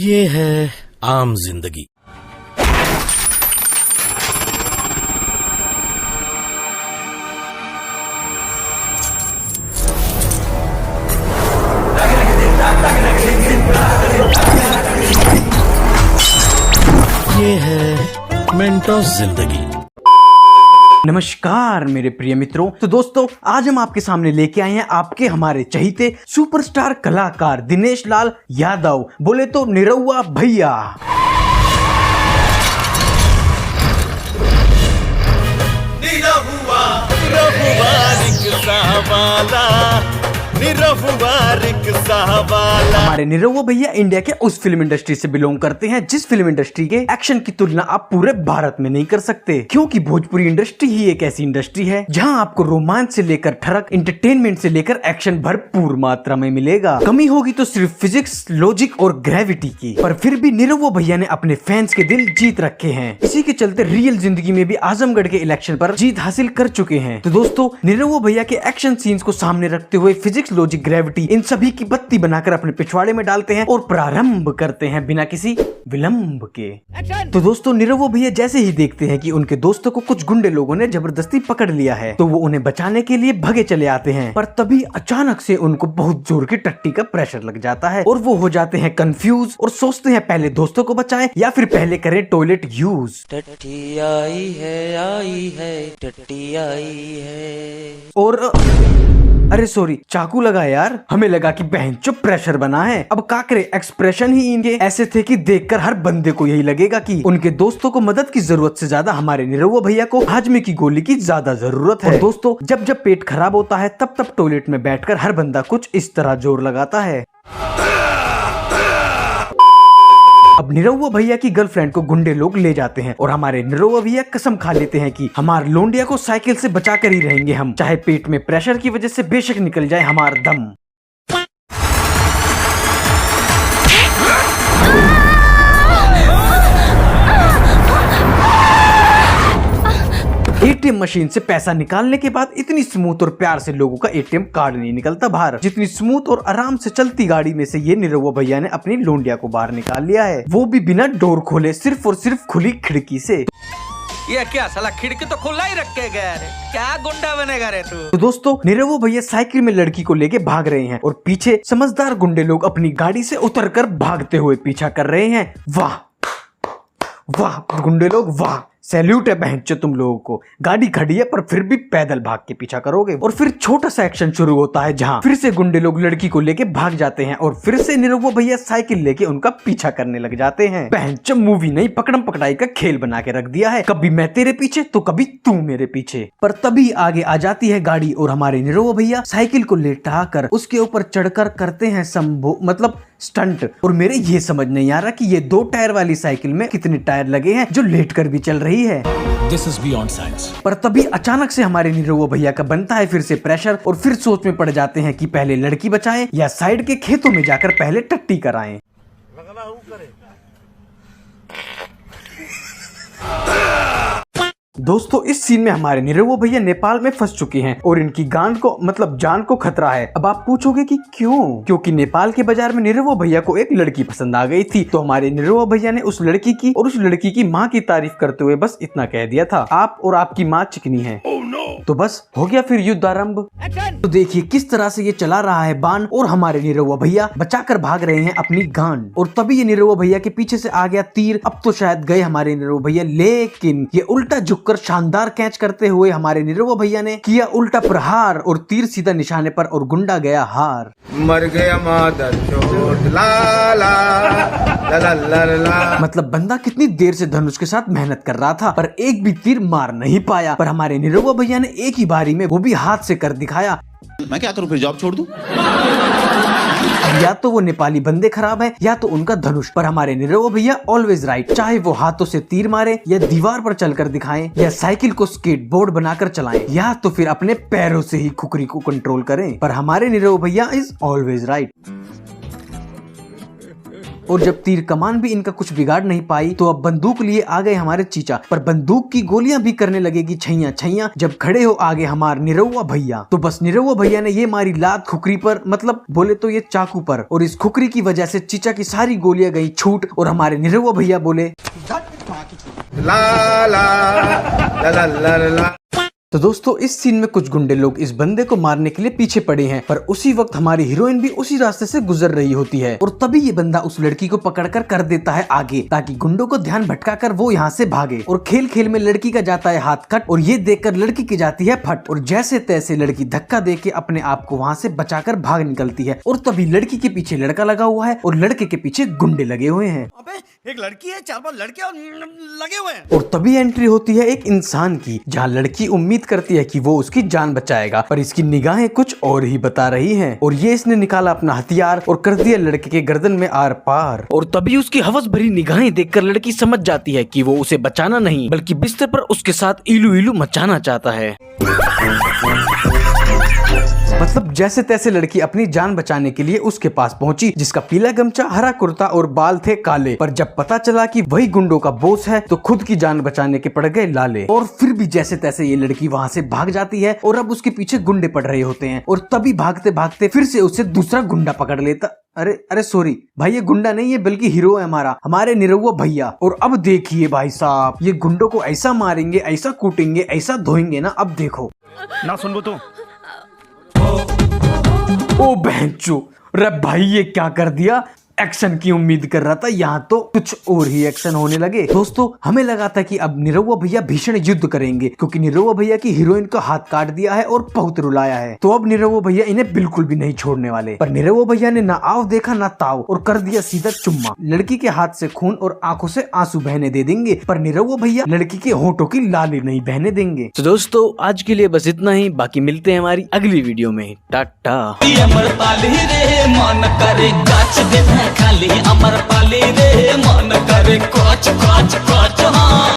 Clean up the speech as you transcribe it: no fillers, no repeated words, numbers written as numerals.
ये है आम जिंदगी। ये है मेंटोस जिंदगी। नमस्कार मेरे प्रिय मित्रों। तो दोस्तों, आज हम आपके सामने लेके आए हैं आपके हमारे चहीते सुपरस्टार कलाकार दिनेश लाल यादव, बोले तो निरहुआ भैया। हमारे निरहुआ भैया इंडिया के उस फिल्म इंडस्ट्री से बिलोंग करते हैं जिस फिल्म इंडस्ट्री के एक्शन की तुलना आप पूरे भारत में नहीं कर सकते, क्योंकि भोजपुरी इंडस्ट्री ही एक ऐसी इंडस्ट्री है जहां आपको रोमांच से लेकर ठरक, एंटरटेनमेंट से लेकर एक्शन भरपूर मात्रा में मिलेगा। कमी होगी तो सिर्फ फिजिक्स, लॉजिक और ग्रेविटी की, पर फिर भी निरहुआ भैया ने अपने फैंस के दिल जीत रखे हैं। इसी के चलते रियल जिंदगी में भी आजमगढ़ के इलेक्शन पर जीत हासिल कर चुके हैं। तो दोस्तों, निरहुआ भैया के एक्शन सीन्स को सामने रखते हुए फिजिक्स, लॉजिक, ग्रेविटी इन सभी की बत्ती बनाकर अपने पिछवाड़े में डालते हैं और प्रारंभ करते हैं बिना किसी विलंब के। तो दोस्तों, निरहुआ भैया जैसे ही देखते हैं कि उनके दोस्तों को कुछ गुंडे लोगों ने जबरदस्ती पकड़ लिया है, तो वो उन्हें बचाने के लिए भगे चले आते हैं। पर तभी अचानक से उनको बहुत जोर की टट्टी का प्रेशर लग जाता है और वो हो जाते हैं कंफ्यूज और सोचते हैं पहले दोस्तों को बचाएं या फिर पहले करें टॉयलेट यूज। टट्टी आई है टट्टी आई है। और अरे सॉरी, चाकू लगा यार। हमें लगा कि बहन चुप प्रेशर बना है। अब क्या करे, एक्सप्रेशन ही इनके ऐसे थे कि देखकर हर बंदे को यही लगेगा कि उनके दोस्तों को मदद की जरूरत से ज्यादा हमारे निरहुआ भैया को हाजमे की गोली की ज्यादा जरूरत है। और दोस्तों, जब जब पेट खराब होता है तब तब टॉयलेट में बैठकर हर बंदा कुछ इस तरह जोर लगाता है। अब निरहुआ भैया की गर्लफ्रेंड को गुंडे लोग ले जाते हैं और हमारे निरहुआ भैया कसम खा लेते हैं कि हमारे लोंडिया को साइकिल से बचा कर ही रहेंगे हम, चाहे पेट में प्रेशर की वजह से बेशक निकल जाए हमारा दम। एटीएम मशीन से पैसा निकालने के बाद इतनी स्मूथ और प्यार से लोगों का एटीएम कार्ड नहीं निकलता बाहर, जितनी स्मूथ और आराम से चलती गाड़ी में से ये निरहुआ भैया ने अपनी लोंडिया को बाहर निकाल लिया है, वो भी बिना डोर खोले, सिर्फ और सिर्फ खुली खिड़की से। ये क्या साला, खिड़की तो खुला ही रख के गया रे, क्या गुंडा बनेगा रे तू। तो दोस्तों, निरहुआ भैया साइकिल में लड़की को लेके भाग रहे हैं और पीछे समझदार गुंडे लोग अपनी गाड़ी से उतरकर भागते हुए पीछा कर रहे हैं। वाह वाह गुंडे लोग, वाह, सैल्यूट है बहनचो तुम लोगों को। गाड़ी खड़ी है पर फिर भी पैदल भाग के पीछा करोगे। और फिर छोटा सा एक्शन शुरू होता है जहां फिर से गुंडे लोग लड़की को लेके भाग जाते हैं और फिर से निरहुआ भैया साइकिल लेके उनका पीछा करने लग जाते हैं। बहनचो मूवी नहीं, पकड़म पकड़ाई का खेल बना के रख दिया है, कभी मैं तेरे पीछे तो कभी तू मेरे पीछे। पर तभी आगे आ जाती है गाड़ी और हमारे निरहुआ भैया साइकिल को लेटा कर उसके ऊपर चढ़कर करते हैं मतलब स्टंट। और मेरे ये समझ नहीं आ रहा कि ये 2 टायर वाली साइकिल में कितने टायर लगे हैं जो लेट कर भी चल रही है। This is beyond science. पर तभी अचानक से हमारे निरहुआ भैया का बनता है फिर से प्रेशर और फिर सोच में पड़ जाते हैं कि पहले लड़की बचाएं या साइड के खेतों में जाकर पहले टट्टी कराएं। दोस्तों, इस सीन में हमारे निरहुआ भैया नेपाल में फंस चुके हैं और इनकी गांड को जान को खतरा है। अब आप पूछोगे कि क्यों? क्योंकि नेपाल के बाजार में निरहुआ भैया को एक लड़की पसंद आ गई थी, तो हमारे निरहुआ भैया ने उस लड़की की और उस लड़की की माँ की तारीफ करते हुए बस इतना कह दिया था, आप और आपकी माँ चिकनी है। तो बस हो गया फिर युद्ध आरंभ। तो देखिए किस तरह से ये चला रहा है बाण और हमारे निरहुआ भैया बचाकर भाग रहे हैं अपनी गांड। और तभी ये निरहुआ भैया के पीछे से आ गया तीर। अब तो शायद गए हमारे निरहुआ भैया, लेकिन ये उल्टा झुककर शानदार कैच करते हुए हमारे निरहुआ भैया ने किया उल्टा प्रहार और तीर सीधा निशाने पर और गुंडा गया हार। मर गया मादर चोट ला ला ला ला ला ला। मतलब बंदा कितनी देर से धनुष के साथ मेहनत कर रहा था पर एक भी तीर मार नहीं पाया, पर हमारे निरहुआ भैया ने एक ही बारी में वो भी हाथ से कर दिखाया। मैं क्या करूं, फिर जॉब छोड़ दूं? अब या तो वो नेपाली बंदे खराब है या तो उनका धनुष, पर हमारे निरहुआ भैया ऑलवेज राइट। चाहे वो हाथों से तीर मारे या दीवार पर चलकर दिखाएं या साइकिल को स्केटबोर्ड बनाकर चलाएं या तो फिर अपने पैरों से ही खुकरी को कंट्रोल करें, पर हमारे निरहुआ भैया इज ऑलवेज राइट। और जब तीर कमान भी इनका कुछ बिगाड़ नहीं पाई तो अब बंदूक लिए आ गए हमारे चीचा, पर बंदूक की गोलियां भी करने लगेगी छैया छैया जब खड़े हो आगे हमारे निरहुआ भैया। तो बस निरहुआ भैया ने ये मारी लात खुकरी पर, मतलब बोले तो ये चाकू पर, और इस खुकरी की वजह से चीचा की सारी गोलियां गई छूट और हमारे निरहुआ भैया बोले ला ला ला ला ला ला। तो दोस्तों इस सीन में कुछ गुंडे लोग इस बंदे को मारने के लिए पीछे पड़े हैं, पर उसी वक्त हमारी हीरोइन भी उसी रास्ते से गुजर रही होती है और तभी ये बंदा उस लड़की को पकड़कर कर देता है आगे ताकि गुंडों को ध्यान भटकाकर वो यहाँ से भागे। और खेल खेल में लड़की का जाता है हाथ कट और ये देखकर लड़की की जाती है फट और जैसे तैसे लड़की धक्का दे के अपने आप को वहाँ से बचाकर भाग निकलती है। और तभी लड़की के पीछे लड़का लगा हुआ है और लड़के के पीछे गुंडे लगे हुए हैं। एक लड़की है, 4-5 लड़के और लगे हुए हैं। और तभी एंट्री होती है एक इंसान की, जहाँ लड़की उम्मीद करती है कि वो उसकी जान बचाएगा, पर इसकी निगाहें कुछ और ही बता रही हैं। और ये इसने निकाला अपना हथियार और कर दिया लड़के के गर्दन में आर पार। और तभी उसकी हवस भरी निगाहें देखकर लड़की समझ जाती है कि वो उसे बचाना नहीं बल्कि बिस्तर पर उसके साथ इलू इलू मचाना चाहता है। मतलब जैसे तैसे लड़की अपनी जान बचाने के लिए उसके पास पहुंची, जिसका पीला गमछा, हरा कुर्ता और बाल थे काले। पर जब पता चला कि वही गुंडों का बॉस है तो खुद की जान बचाने के पड़ गए लाले। और फिर भी जैसे तैसे ये लड़की वहां से भाग जाती है और अब उसके पीछे गुंडे पड़ रहे होते हैं। और तभी भागते भागते फिर से उसे दूसरा गुंडा पकड़ लेता। अरे सॉरी भाई, ये गुंडा नहीं है बल्कि हीरो है हमारे निरहुआ भैया। और अब देखिए भाई साहब, ये गुंडों को ऐसा मारेंगे, ऐसा कूटेंगे, ऐसा धोएंगे ना, अब देखो ना सुन तो ओ बहनचो, रे भाई ये क्या कर दिया। एक्शन की उम्मीद कर रहा था, यहाँ तो कुछ और ही एक्शन होने लगे। दोस्तों हमें लगा था कि अब निरहुआ भैया भीषण युद्ध करेंगे क्योंकि निरहुआ भैया की हीरोइन का हाथ काट दिया है और बहुत रुलाया है, तो अब निरहुआ भैया इन्हें बिल्कुल भी नहीं छोड़ने वाले। पर निरहुआ भैया ने ना आव देखा ना ताव और कर दिया सीधा चुम्मा। लड़की के हाथ से खून और आंखों से आंसू बहने दे देंगे, पर निरहुआ भैया लड़की के होंठों की लाली नहीं बहने देंगे। तो दोस्तों आज के लिए बस इतना ही, बाकी मिलते हैं हमारी अगली वीडियो में। टाटा। अमर पाली रे मन करे गाछ दे खाली, अमर पाली रे मन करे कोच कोच कोच।